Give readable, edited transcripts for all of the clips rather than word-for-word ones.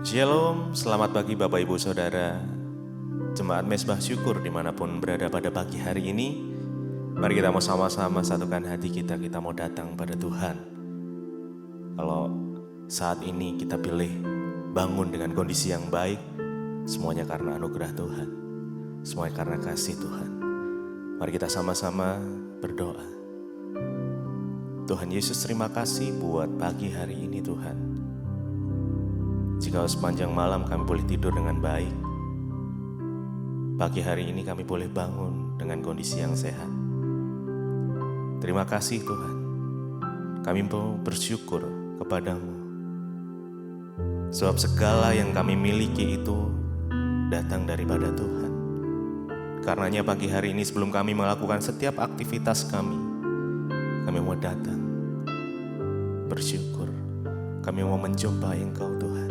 Shalom, selamat pagi Bapak Ibu Saudara Jemaat Mesbah Syukur dimanapun berada pada pagi hari ini. Mari kita mau sama-sama satukan hati kita mau datang pada Tuhan. Kalau saat ini kita pilih bangun dengan kondisi yang baik, semuanya karena anugerah Tuhan, semuanya karena kasih Tuhan. Mari kita sama-sama berdoa. Tuhan Yesus, terima kasih buat pagi hari ini Tuhan. Jika sepanjang malam kami boleh tidur dengan baik, pagi hari ini kami boleh bangun dengan kondisi yang sehat. Terima kasih Tuhan. Kami mau bersyukur kepadamu. Sebab segala yang kami miliki itu datang daripada Tuhan. Karenanya pagi hari ini sebelum kami melakukan setiap aktivitas kami mau datang bersyukur. Kami mau menjumpai Engkau Tuhan.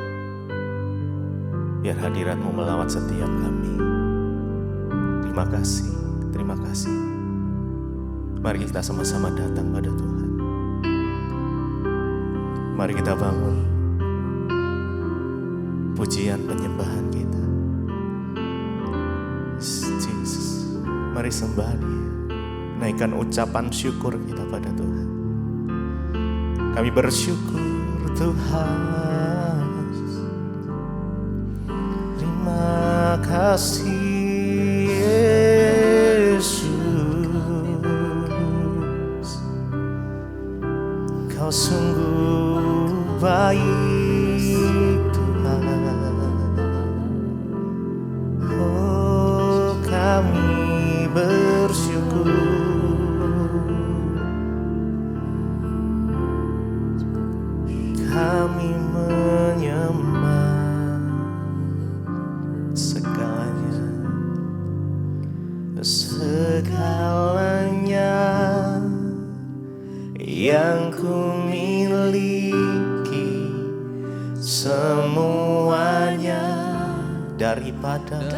Biar hadirat-Mu melawat setiap kami. Terima kasih, terima kasih. Mari kita sama-sama datang pada Tuhan. Mari kita bangun pujian penyembahan kita. Jesus, mari sembah Dia. Naikkan ucapan syukur kita pada Tuhan. Kami bersyukur Tuhan. Terima kasih Yesus, Kau sungguh baik Tuhan. Oh, kami bersyukur. Kami menyembah segalanya yang ku miliki, semuanya daripadamu.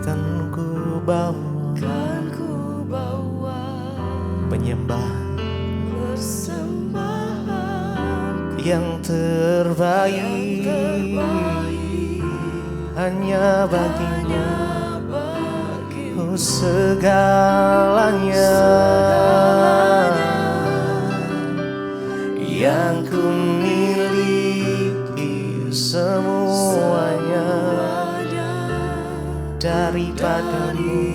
Kan ku bawa penyembahan yang terbaik hanya baginya. Oh, segalanya yang ku miliki, semuanya daripadamu.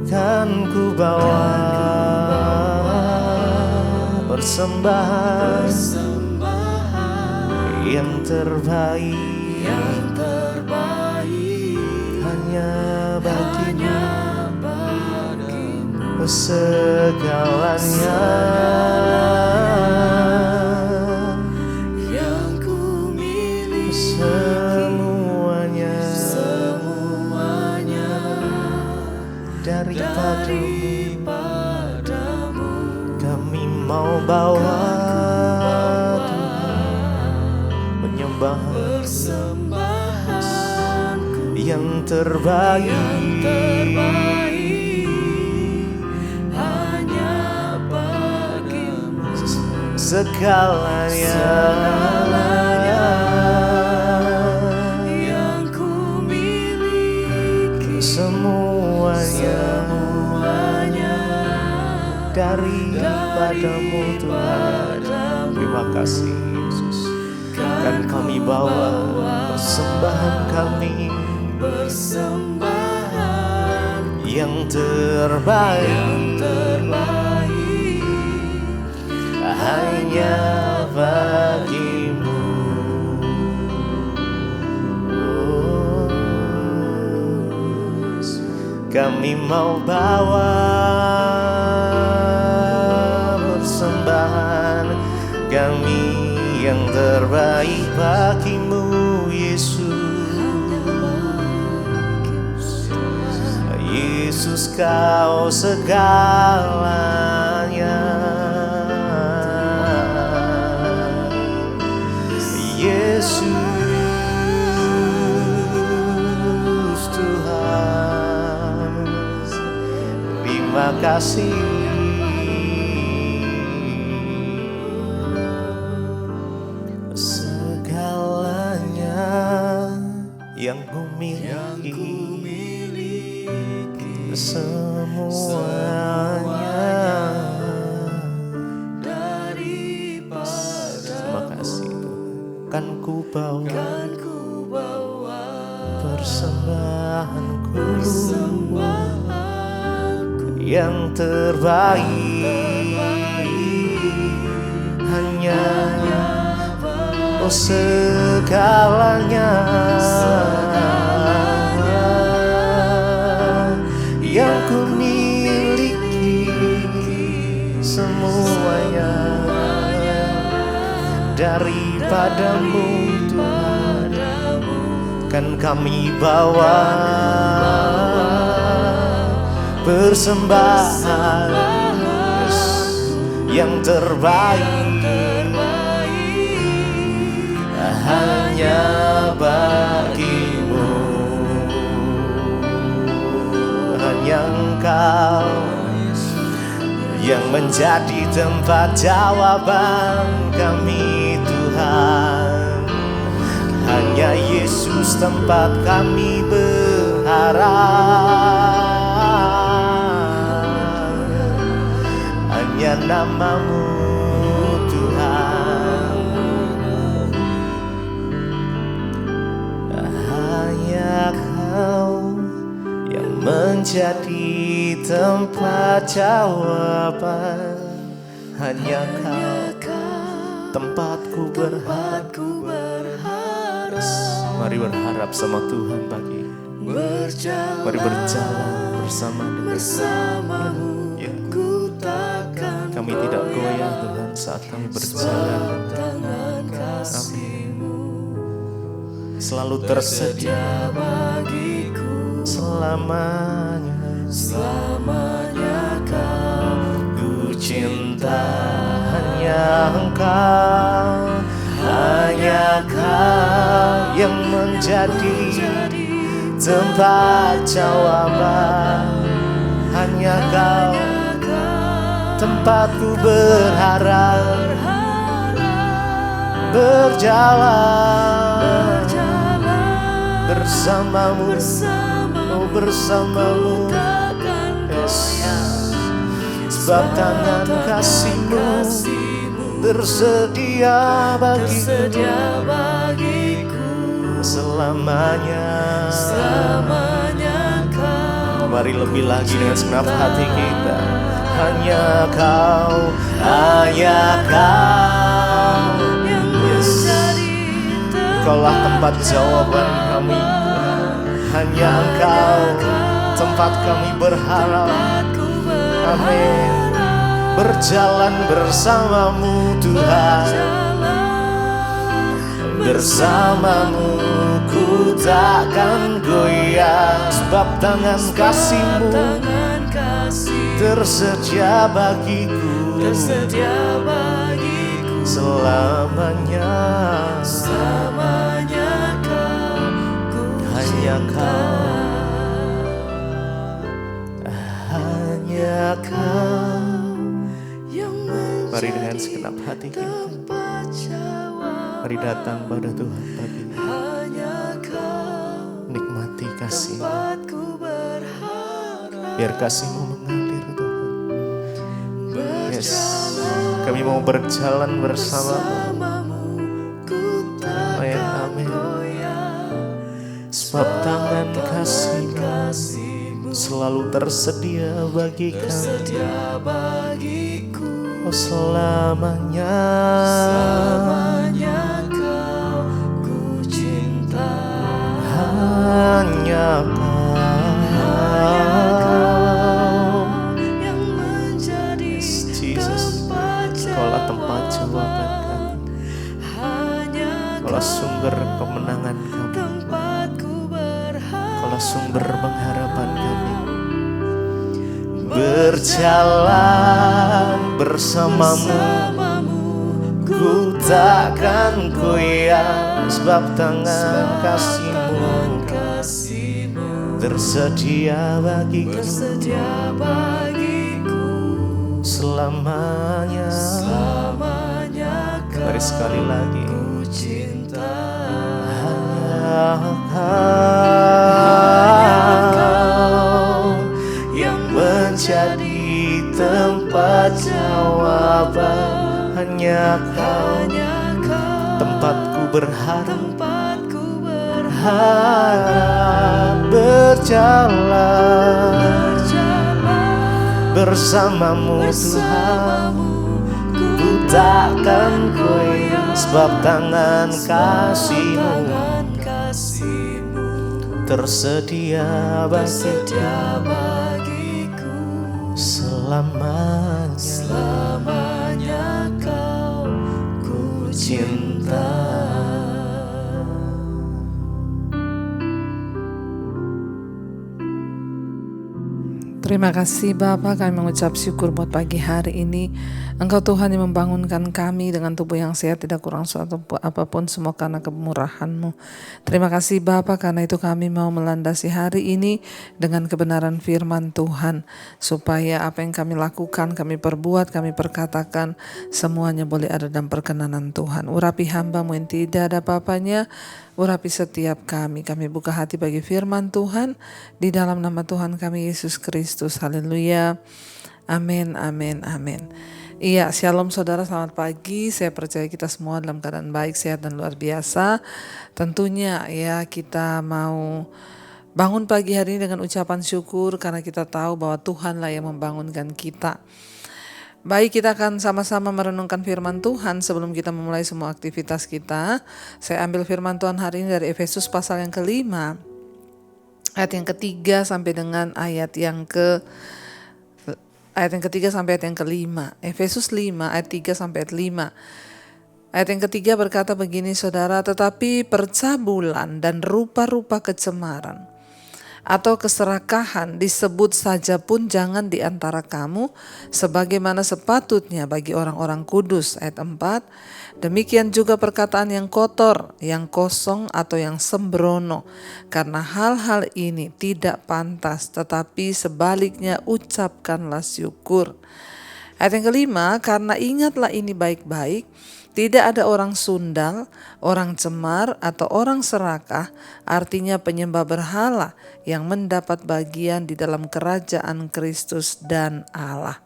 Kan ku bawa persembahan yang terbaik hanya bagimu. Segalanya yang ku miliki, semuanya daripadamu. Kami mau bawa Tuhan penyembahan yang terbaik hanya bagimu. Segalanya yang ku miliki, semuanya daripadamu Tuhan. Terima kasih Yesus. Kan kami bawa persembahan kami yang terbaik hanya bagimu. Oh, kami mau bawa persembahan kami yang terbaik bagimu Yesus. Yesus, Kau segalanya. Yesus Tuhan, terima kasih. yang ku miliki semuanya daripada. Terima kasih Tuhan. Kan ku bawa persembahanku yang terbaik, hanya segalanya yang ku miliki, semuanya daripadamu Tuhan. Kan kami bawa persembahan yang terbaik, hanya bagimu. Hanya Engkau yang menjadi tempat jawaban kami Tuhan. Hanya Yesus tempat kami berharap. Hanya nama-Mu Tuhan. Hanya Kau yang menjadi tempat jawaban. Hanya Kau tempatku berharap. Mari berharap sama Tuhan pagi. Mari berjalan bersama-Mu. Ya. Kami tidak goyah Tuhan saat kami berjalan. Amin. Selalu tersedia bagiku selamanya. Selamanya Kau ku cinta. Hanya Engkau, hanya Kau yang menjadi tempat jawaban. Hanya Kau tempatku berharap. Berjalan bersama-Mu, oh bersama-Mu, yes. Sebab tangan kasih-Mu tersedia bagiku selamanya. Kau. Mari lebih lagi dengan segenap hati kita. Hanya Kau, yes. Kaulah tempat jawaban kami. Hanya Engkau tempat kami berharap. Amin. Berjalan bersama-Mu Tuhan. Bersama-Mu ku takkan goyah. Sebab tangan kasih-Mu tersedia bagiku selamanya. Hanya Kau, hanya Kau. Mari dengan segenap hati kita, mari datang pada Tuhan pagi ini. Nikmati kasih, biar kasih-Mu mengalir Tuhan. Yes, kami mau berjalan bersama-Mu. Amin, amin. Sebab tangan kasih-Mu selalu tersedia bagi kami. Oh selamanya Kau ku cinta. Hanya Kau yang menjadi tempat jawaban. Kaulah tempat jawaban kami. Kaulah sumber kemenangan kami. Kaulah sumber pengharapan kami. Berjalan bersama-Mu ku takkan goyah. Sebab tangan kasih-Mu tersedia bagiku selamanya. Mari sekali lagi. Hanya Kau tempatku harap berjalan bersamamu Tuhan. Ku takkan goyah sebab tangan kasih-Mu tersedia bagiku selamanya Kau ku cinta. Terima kasih Bapa, kami mengucap syukur buat pagi hari ini. Engkau Tuhan yang membangunkan kami dengan tubuh yang sehat, tidak kurang suatu apapun, semua karena kemurahan-Mu. Terima kasih Bapa, karena itu kami mau melandasi hari ini dengan kebenaran firman Tuhan, supaya apa yang kami lakukan, kami perbuat, kami perkatakan, semuanya boleh ada dalam perkenanan Tuhan. Urapi hamba-Mu yang tidak ada apa-apanya, urapi setiap kami buka hati bagi firman Tuhan, di dalam nama Tuhan kami Yesus Kristus. Haleluya. Amin, amin, amin. Iya, shalom saudara, selamat pagi. Saya percaya kita semua dalam keadaan baik, sehat dan luar biasa. Tentunya ya kita mau bangun pagi hari ini dengan ucapan syukur, karena kita tahu bahwa Tuhanlah yang membangunkan kita. Baik, kita akan sama-sama merenungkan firman Tuhan sebelum kita memulai semua aktivitas kita. Saya ambil firman Tuhan hari ini dari Efesus pasal yang ke-5, ayat yang ke-3 sampai dengan ayat yang ke-3 sampai ayat yang ke-5. Efesus 5 ayat 3 sampai ayat 5. Ayat yang ke-3 berkata begini, saudara, tetapi percabulan dan rupa-rupa kecemaran atau keserakahan disebut saja pun jangan di antara kamu, sebagaimana sepatutnya bagi orang-orang kudus. Ayat 4, demikian juga perkataan yang kotor, yang kosong atau yang sembrono, karena hal-hal ini tidak pantas, tetapi sebaliknya ucapkanlah syukur. Ayat yang ke-5, karena ingatlah ini baik-baik, tidak ada orang sundal, orang cemar, atau orang serakah, artinya penyembah berhala, yang mendapat bagian di dalam kerajaan Kristus dan Allah.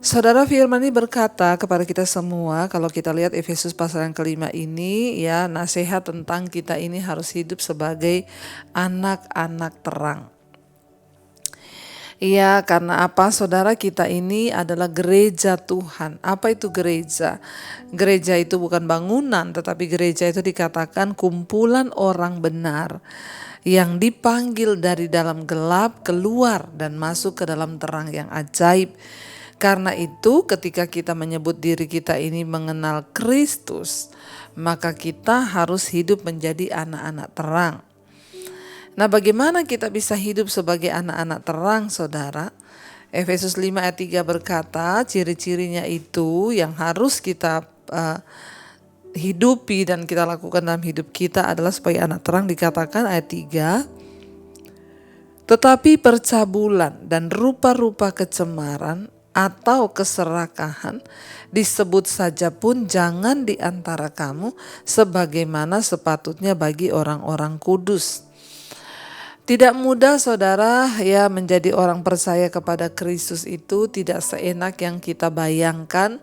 Saudara, firman ini berkata kepada kita semua, kalau kita lihat Efesus pasal yang ke-5 ini, ya, nasihat tentang kita ini harus hidup sebagai anak-anak terang. Iya, karena apa saudara, kita ini adalah gereja Tuhan. Apa itu gereja? Gereja itu bukan bangunan, tetapi gereja itu dikatakan kumpulan orang benar yang dipanggil dari dalam gelap keluar dan masuk ke dalam terang yang ajaib. Karena itu ketika kita menyebut diri kita ini mengenal Kristus, maka kita harus hidup menjadi anak-anak terang. Nah, bagaimana kita bisa hidup sebagai anak-anak terang, saudara? Efesus 5 ayat 3 berkata, ciri-cirinya itu yang harus kita hidupi dan kita lakukan dalam hidup kita adalah sebagai anak terang. Dikatakan ayat 3, tetapi percabulan dan rupa-rupa kecemaran atau keserakahan disebut saja pun jangan di antara kamu, sebagaimana sepatutnya bagi orang-orang kudus. Tidak mudah saudara ya menjadi orang percaya kepada Kristus, itu tidak seenak yang kita bayangkan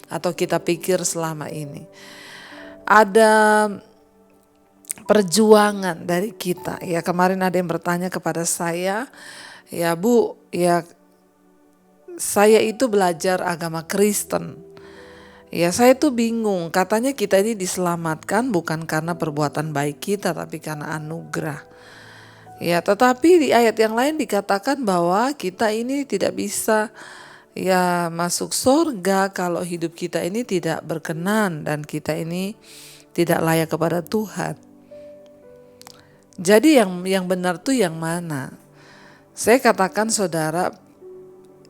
atau kita pikir selama ini. Ada perjuangan dari kita. Ya, kemarin ada yang bertanya kepada saya, ya Bu, ya saya itu belajar agama Kristen. Ya, saya tuh bingung, katanya kita ini diselamatkan bukan karena perbuatan baik kita, tapi karena anugerah. Ya, tetapi di ayat yang lain dikatakan bahwa kita ini tidak bisa ya masuk surga kalau hidup kita ini tidak berkenan dan kita ini tidak layak kepada Tuhan. Jadi yang benar tuh yang mana? Saya katakan saudara,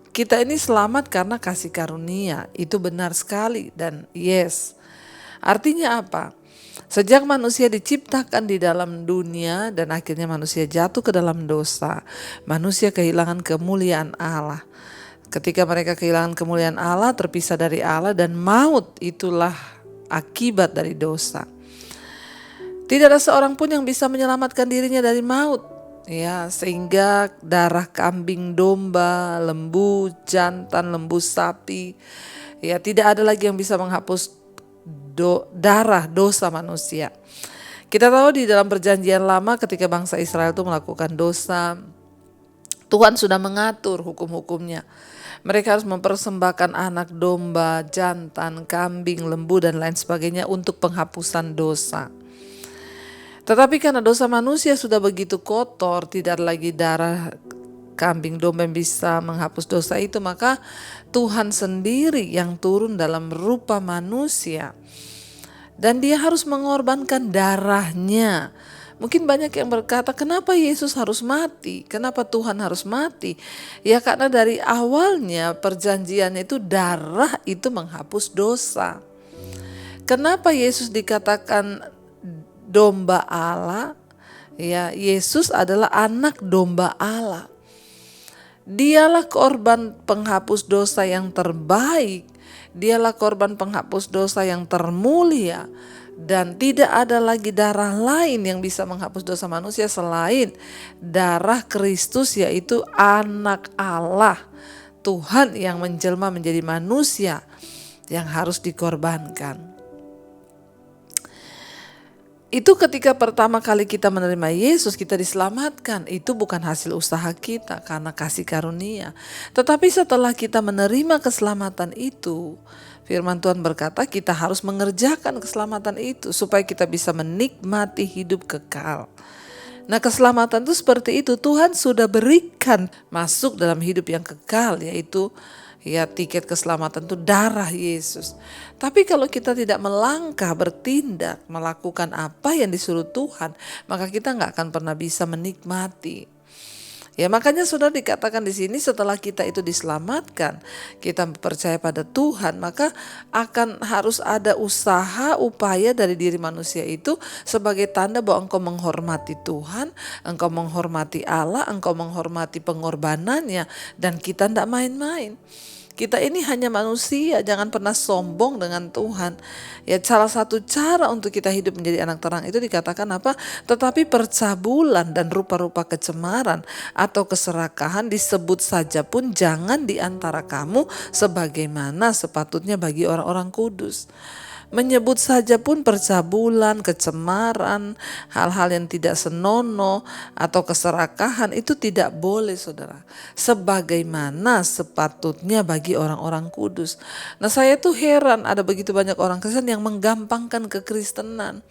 kita ini selamat karena kasih karunia, itu benar sekali dan yes. Artinya apa? Sejak manusia diciptakan di dalam dunia dan akhirnya manusia jatuh ke dalam dosa, manusia kehilangan kemuliaan Allah. Ketika mereka kehilangan kemuliaan Allah, terpisah dari Allah, dan maut itulah akibat dari dosa. Tidak ada seorang pun yang bisa menyelamatkan dirinya dari maut. Ya, sehingga darah kambing, domba, lembu jantan, lembu sapi, ya tidak ada lagi yang bisa menghapus darah dosa manusia. Kita tahu di dalam perjanjian lama ketika bangsa Israel itu melakukan dosa, Tuhan sudah mengatur hukum-hukumnya. Mereka harus mempersembahkan anak domba, jantan, kambing, lembu dan lain sebagainya untuk penghapusan dosa. Tetapi karena dosa manusia sudah begitu kotor, tidak lagi darah kambing domba yang bisa menghapus dosa itu, maka Tuhan sendiri yang turun dalam rupa manusia. Dan dia harus mengorbankan darahnya. Mungkin banyak yang berkata, kenapa Yesus harus mati? Kenapa Tuhan harus mati? Ya karena dari awalnya perjanjiannya itu darah itu menghapus dosa. Kenapa Yesus dikatakan domba Allah? Ya, Yesus adalah anak domba Allah. Dialah korban penghapus dosa yang terbaik. Dialah korban penghapus dosa yang termulia. Dan tidak ada lagi darah lain yang bisa menghapus dosa manusia selain darah Kristus, yaitu anak Allah. Tuhan yang menjelma menjadi manusia yang harus dikorbankan. Itu ketika pertama kali kita menerima Yesus, kita diselamatkan. Itu bukan hasil usaha kita karena kasih karunia. Tetapi setelah kita menerima keselamatan itu, firman Tuhan berkata kita harus mengerjakan keselamatan itu supaya kita bisa menikmati hidup kekal. Nah, keselamatan itu seperti itu. Tuhan sudah berikan masuk dalam hidup yang kekal, yaitu tiket keselamatan itu darah Yesus. Tapi kalau kita tidak melangkah, bertindak, melakukan apa yang disuruh Tuhan, maka kita nggak akan pernah bisa menikmati. Ya, makanya sudah dikatakan di sini, setelah kita itu diselamatkan, kita percaya pada Tuhan, maka akan harus ada usaha, upaya dari diri manusia itu sebagai tanda bahwa engkau menghormati Tuhan, engkau menghormati Allah, engkau menghormati pengorbanannya, dan kita tidak main-main. Kita ini hanya manusia, jangan pernah sombong dengan Tuhan. Ya, salah satu cara untuk kita hidup menjadi anak terang itu dikatakan apa? Tetapi percabulan dan rupa-rupa kecemaran atau keserakahan disebut saja pun jangan di antara kamu sebagaimana sepatutnya bagi orang-orang kudus. Menyebut saja pun percabulan, kecemaran, hal-hal yang tidak senonoh atau keserakahan itu tidak boleh, saudara. Sebagaimana sepatutnya bagi orang-orang kudus. Nah, saya tuh heran ada begitu banyak orang Kristen yang menggampangkan kekristenan.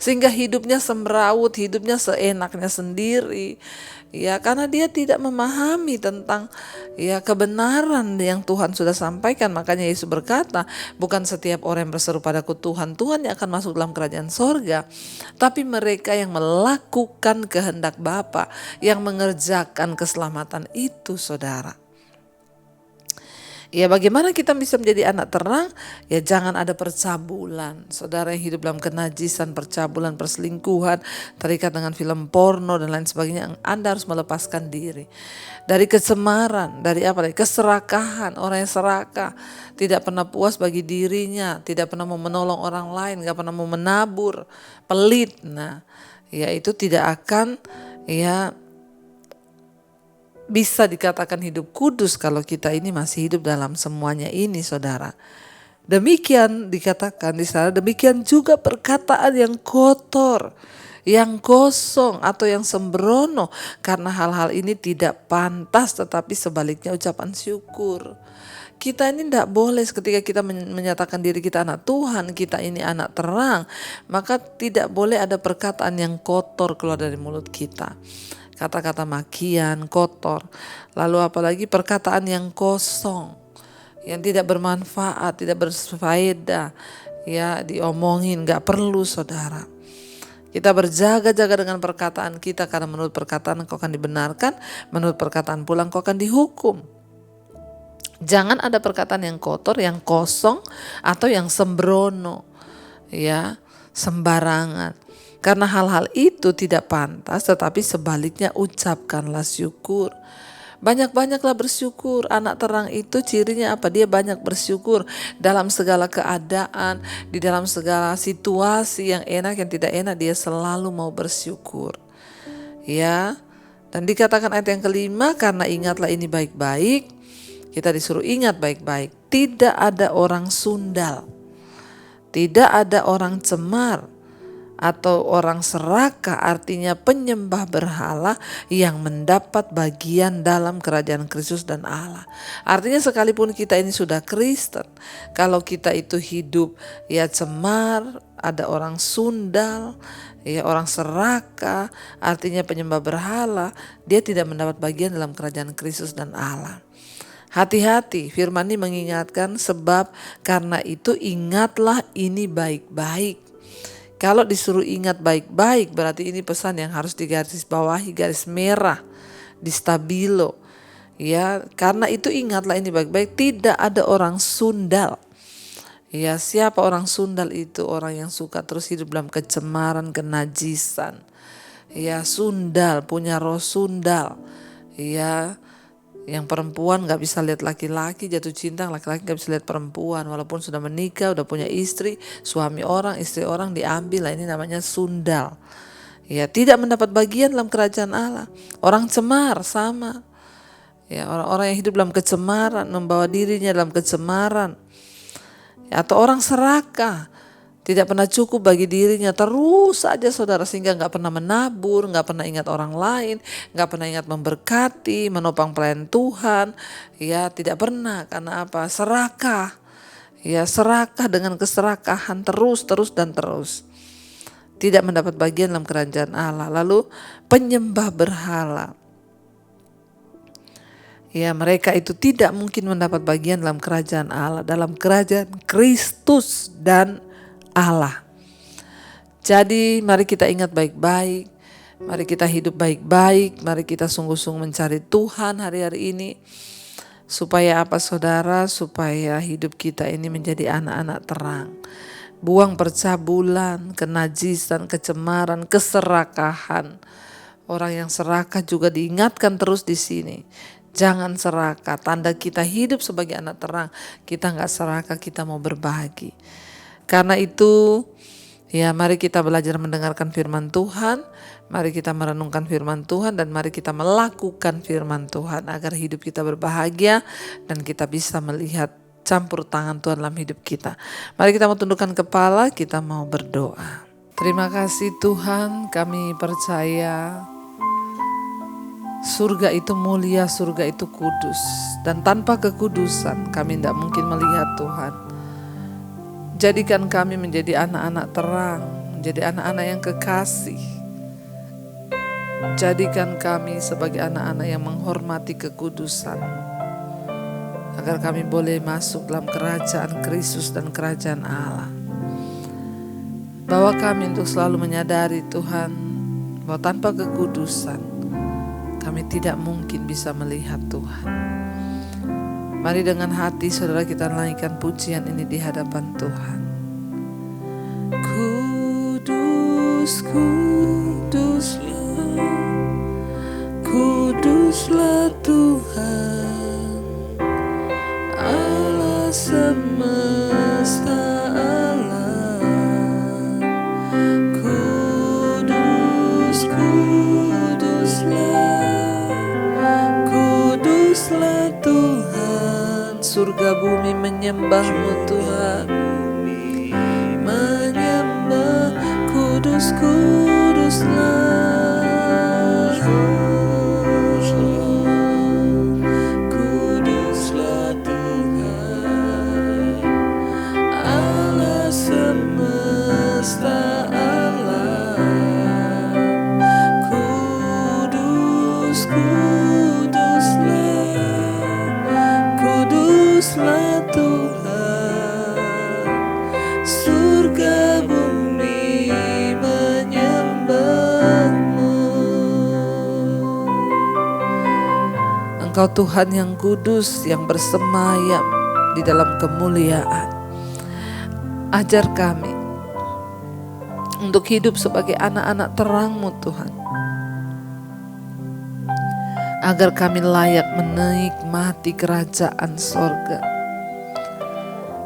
Sehingga hidupnya semrawut, hidupnya seenaknya sendiri. Ya, karena dia tidak memahami tentang kebenaran yang Tuhan sudah sampaikan. Makanya Yesus berkata, bukan setiap orang yang berseru padaku Tuhan, Tuhan yang akan masuk dalam kerajaan sorga, tapi mereka yang melakukan kehendak Bapa, yang mengerjakan keselamatan itu, saudara. Ya, bagaimana kita bisa menjadi anak terang? Ya, jangan ada percabulan. Saudara yang hidup dalam kenajisan, percabulan, perselingkuhan, terikat dengan film porno dan lain sebagainya, Anda harus melepaskan diri. Dari kecemaran, dari keserakahan, orang yang serakah, tidak pernah puas bagi dirinya, tidak pernah mau menolong orang lain, gak pernah mau menabur, pelit. Nah, ya itu tidak akan bisa dikatakan hidup kudus kalau kita ini masih hidup dalam semuanya ini, saudara. Demikian dikatakan di sana, demikian juga perkataan yang kotor, yang kosong atau yang sembrono, karena hal-hal ini tidak pantas, tetapi sebaliknya ucapan syukur. Kita ini tidak boleh ketika kita menyatakan diri kita anak Tuhan, kita ini anak terang, maka tidak boleh ada perkataan yang kotor keluar dari mulut kita. Kata-kata makian, kotor, lalu apalagi perkataan yang kosong, yang tidak bermanfaat, tidak berfaedah, diomongin, gak perlu, saudara. Kita berjaga-jaga dengan perkataan kita, karena menurut perkataan engkau akan dibenarkan, menurut perkataan pula engkau akan dihukum. Jangan ada perkataan yang kotor, yang kosong, atau yang sembrono, sembarangan. Karena hal-hal itu tidak pantas, tetapi sebaliknya ucapkanlah syukur. Banyak-banyaklah bersyukur. Anak terang itu cirinya apa? Dia banyak bersyukur dalam segala keadaan, di dalam segala situasi yang enak, yang tidak enak, dia selalu mau bersyukur. Ya, dan dikatakan ayat yang kelima, karena ingatlah ini baik-baik. Kita disuruh ingat baik-baik. Tidak ada orang sundal. Tidak ada orang cemar atau orang serakah, artinya penyembah berhala, yang mendapat bagian dalam kerajaan Kristus dan Allah. Artinya sekalipun kita ini sudah Kristen, kalau kita itu hidup ya cemar, ada orang sundal, ya orang serakah, artinya penyembah berhala, dia tidak mendapat bagian dalam kerajaan Kristus dan Allah. Hati-hati, firman ini mengingatkan, sebab karena itu ingatlah ini baik-baik. Kalau disuruh ingat baik-baik, berarti ini pesan yang harus digarisbawahi, garis merah, di stabilo. Ya, karena itu ingatlah ini baik-baik, tidak ada orang sundal. Ya, siapa orang sundal itu? Orang yang suka terus hidup dalam kecemaran, kenajisan. Ya, sundal, punya roh sundal. Ya, yang perempuan gak bisa lihat laki-laki, jatuh cinta, laki-laki gak bisa lihat perempuan. Walaupun sudah menikah, udah punya istri, suami orang, istri orang diambil lah, ini namanya sundal. Ya, tidak mendapat bagian dalam kerajaan Allah. Orang cemar sama. Ya, orang-orang yang hidup dalam kecemaran, membawa dirinya dalam kecemaran. Ya, atau orang serakah, tidak pernah cukup bagi dirinya, terus saja saudara, sehingga gak pernah menabur, gak pernah ingat orang lain, gak pernah ingat memberkati, menopang pelayan Tuhan. Ya, tidak pernah. Karena apa? Serakah. Ya, serakah dengan keserakahan terus dan terus. Tidak mendapat bagian dalam kerajaan Allah. Lalu penyembah berhala. Ya, mereka itu tidak mungkin mendapat bagian dalam kerajaan Allah, dalam kerajaan Kristus dan Allah. Jadi mari kita ingat baik-baik, mari kita hidup baik-baik, mari kita sungguh-sungguh mencari Tuhan hari-hari ini. Supaya apa saudara? Supaya hidup kita ini menjadi anak-anak terang. Buang percabulan, kenajisan, kecemaran, keserakahan. Orang yang serakah juga diingatkan terus di sini. Jangan serakah, tanda kita hidup sebagai anak terang. Kita gak serakah, kita mau berbagi. Karena itu, ya mari kita belajar mendengarkan firman Tuhan, mari kita merenungkan firman Tuhan, dan mari kita melakukan firman Tuhan agar hidup kita berbahagia dan kita bisa melihat campur tangan Tuhan dalam hidup kita. Mari kita mau tundukkan kepala, kita mau berdoa. Terima kasih Tuhan, kami percaya surga itu mulia, surga itu kudus, dan tanpa kekudusan kami tidak mungkin melihat Tuhan. Jadikan kami menjadi anak-anak terang, menjadi anak-anak yang kekasih. Jadikan kami sebagai anak-anak yang menghormati kekudusan, agar kami boleh masuk dalam kerajaan Kristus dan kerajaan Allah. Bawa kami untuk selalu menyadari Tuhan, bahwa tanpa kekudusan kami tidak mungkin bisa melihat Tuhan. Mari dengan hati saudara kita naikkan pujian ini di hadapan Tuhan. Kudus, kuduslah, kuduslah Tuhan, Allah semesta alam. Kudus, kuduslah, kuduslah Tuhan. Surga bumi menyembah-Mu Tuhan, menyembah. Kudus, kuduslah, kuduslah Tuhan, Allah semesta alam. Kudus, kuduslah Tuhan, surga bumi menyembah-Mu. Engkau Tuhan yang kudus, yang bersemayam di dalam kemuliaan. Ajar kami untuk hidup sebagai anak-anak terang-Mu Tuhan, agar kami layak menikmati kerajaan sorga.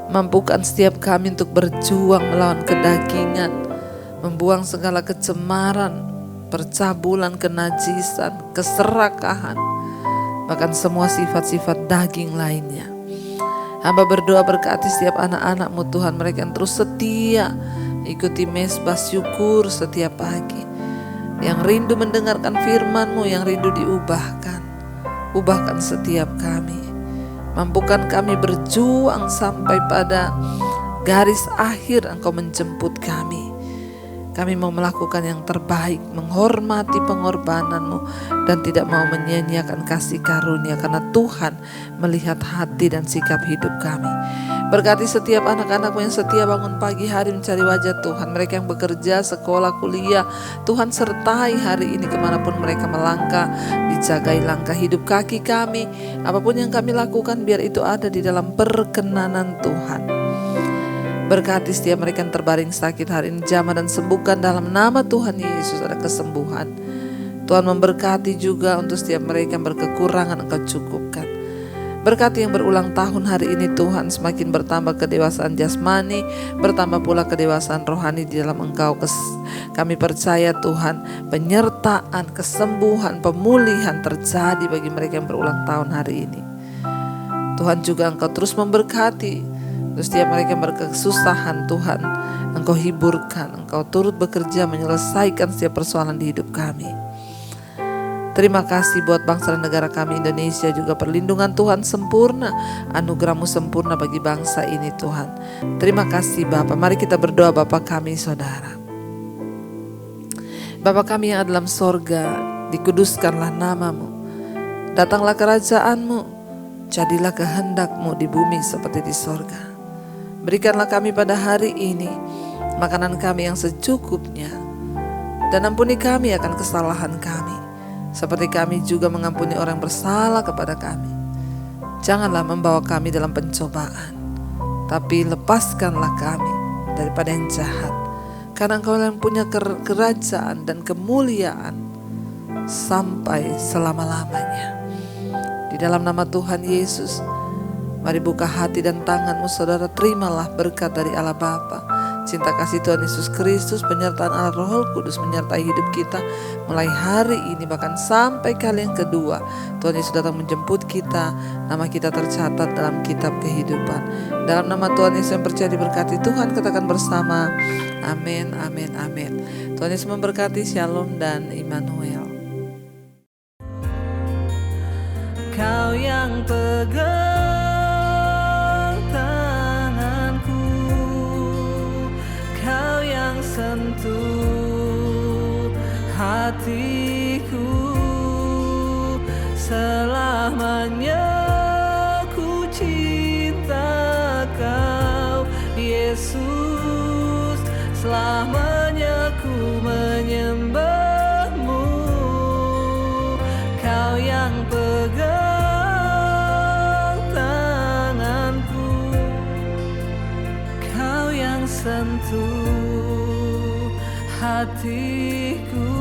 Mampukan setiap kami untuk berjuang melawan kedagingan, membuang segala kecemaran, percabulan, kenajisan, keserakahan, bahkan semua sifat-sifat daging lainnya. Hamba berdoa berkati setiap anak-anak-Mu Tuhan, mereka yang terus setia ikuti mesbah syukur setiap pagi, yang rindu mendengarkan firman-Mu, yang rindu diubahkan. Ubahkan setiap kami, mampukan kami berjuang sampai pada garis akhir Engkau menjemput kami. Kami mau melakukan yang terbaik, menghormati pengorbanan-Mu, dan tidak mau menyia-nyiakan kasih karunia, karena Tuhan melihat hati dan sikap hidup kami. Berkati setiap anak-anak-Mu yang setia bangun pagi hari mencari wajah Tuhan, mereka yang bekerja, sekolah, kuliah, Tuhan sertai hari ini kemanapun mereka melangkah, dijagai langkah hidup kaki kami. Apapun yang kami lakukan, biar itu ada di dalam perkenanan Tuhan. Berkati setiap mereka yang terbaring sakit hari ini, jamah dan sembuhkan dalam nama Tuhan Yesus, ada kesembuhan. Tuhan memberkati juga untuk setiap mereka yang berkekurangan, Engkau cukupkan. Berkati yang berulang tahun hari ini Tuhan, semakin bertambah kedewasaan jasmani, bertambah pula kedewasaan rohani di dalam Engkau. Kami percaya Tuhan, penyertaan, kesembuhan, pemulihan terjadi bagi mereka yang berulang tahun hari ini. Tuhan juga Engkau terus memberkati. Terus setiap mereka yang berkesusahan Tuhan, Engkau hiburkan, Engkau turut bekerja menyelesaikan setiap persoalan di hidup kami. Terima kasih buat bangsa dan negara kami Indonesia, juga perlindungan Tuhan sempurna, anugerah-Mu sempurna bagi bangsa ini Tuhan. Terima kasih Bapa. Mari kita berdoa Bapa kami saudara. Bapa kami yang ada dalam sorga, dikuduskanlah nama-Mu. Datanglah kerajaan-Mu, jadilah kehendak-Mu di bumi seperti di sorga. Berikanlah kami pada hari ini makanan kami yang secukupnya, dan ampuni kami akan kesalahan kami, seperti kami juga mengampuni orang bersalah kepada kami. Janganlah membawa kami dalam pencobaan, tapi lepaskanlah kami daripada yang jahat, karena Engkau yang punya kerajaan dan kemuliaan sampai selama-lamanya. Di dalam nama Tuhan Yesus, mari buka hati dan tangan-Mu saudara, terimalah berkat dari Allah Bapa, cinta kasih Tuhan Yesus Kristus, penyertaan Allah Roh Kudus menyertai hidup kita mulai hari ini bahkan sampai kali yang kedua Tuhan Yesus datang menjemput kita. Nama kita tercatat dalam kitab kehidupan. Dalam nama Tuhan Yesus yang percaya diberkati Tuhan, katakan bersama amin, amin, amin. Tuhan Yesus memberkati. Shalom dan Immanuel. Kau yang pegang sentuh hatiku, selamanya ku cinta Kau Yesus, selamanya ku menyembah-Mu. Kau yang pegang tanganku, Kau yang sentuh hatiku,